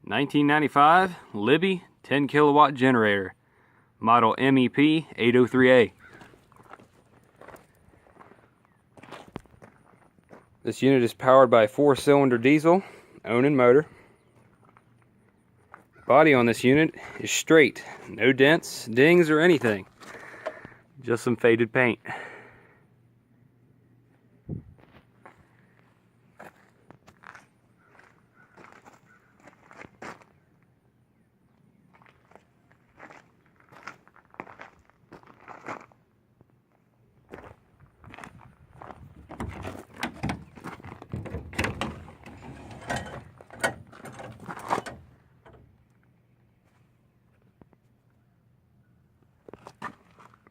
1995 Libby 10 kilowatt generator, model MEP-803A. This unit is powered by a 4-cylinder diesel, Onan motor. Body on this unit is straight, no dents, dings, or anything. Just some faded paint.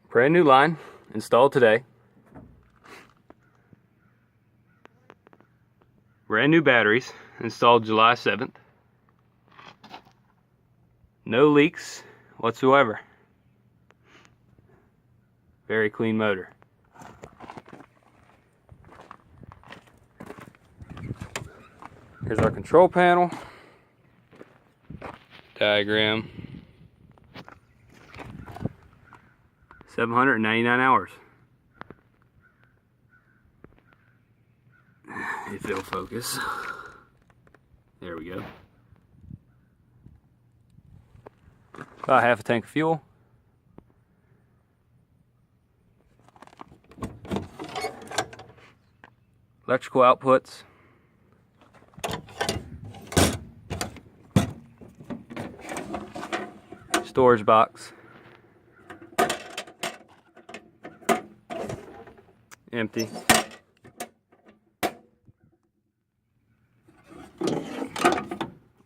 Brand new line, installed today. Brand new batteries, installed July 7th. No leaks whatsoever. Very clean motor. Here's our control panel. Diagram. 799 hours. If it'll focus. There we go. About half a tank of fuel. Electrical outputs. Storage box. Empty.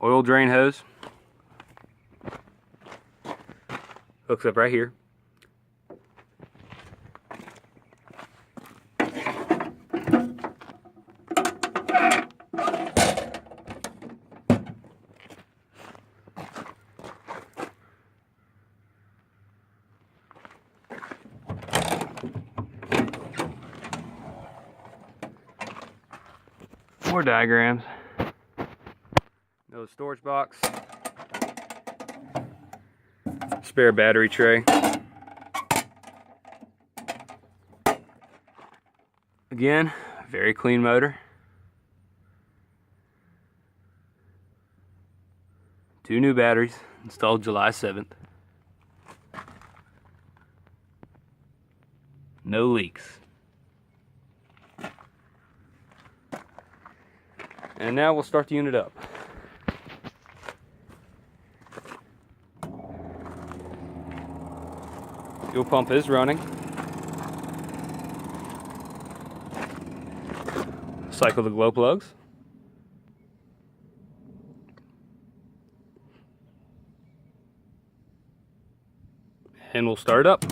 Oil drain hose. Hooks up right here. More diagrams. Another storage box. Spare battery tray. Again, very clean motor. 2 new batteries, installed July 7th. No leaks. And now we'll start the unit up. Fuel pump is running. Cycle the glow plugs. And we'll start it up.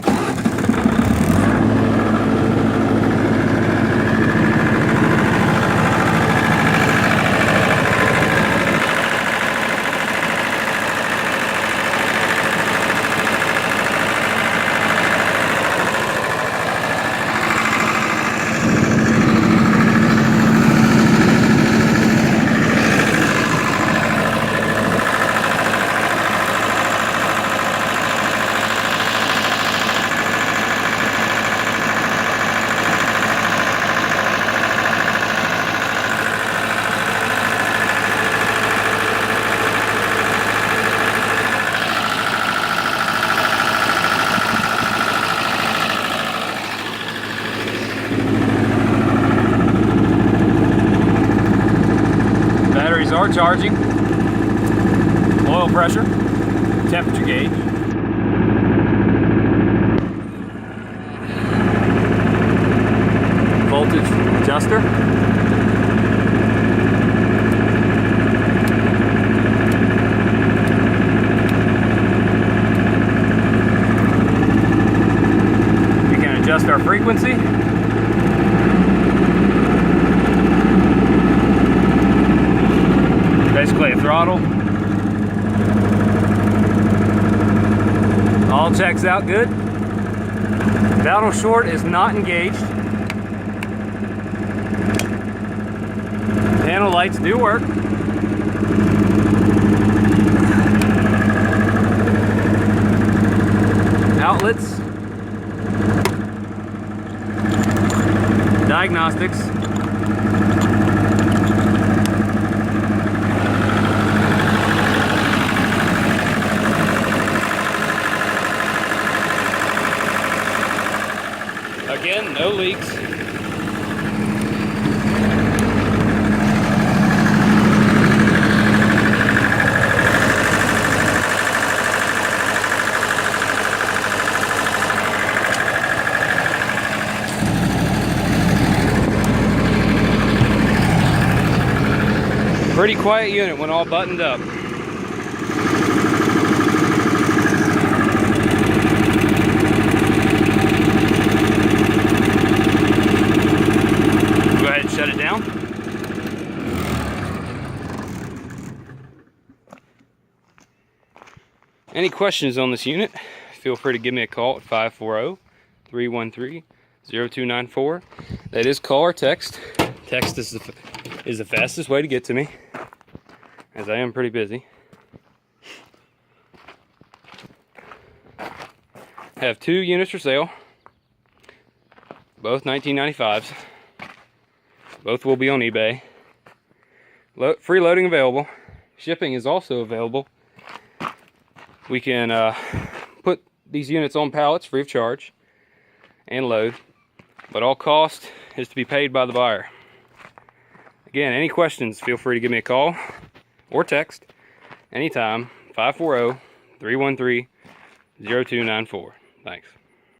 Are charging. Oil pressure, temperature gauge, voltage adjuster, we can adjust our frequency. Basically a throttle. All checks out good. Throttle short is not engaged. Panel lights do work. diagnostics. Again, no leaks. Pretty quiet unit when all buttoned up. Go ahead and shut it down. Any questions on this unit, feel free to give me a call at 540-313-0294. That is call or text. Text is the fastest way to get to me, as I am pretty busy. Have 2 units for sale, both 1995s. Both will be on eBay. Free loading available. Shipping is also available. We can put these units on pallets free of charge and load, but all cost is to be paid by the buyer. Again, any questions, feel free to give me a call or text anytime, 540-313-0294. Thanks.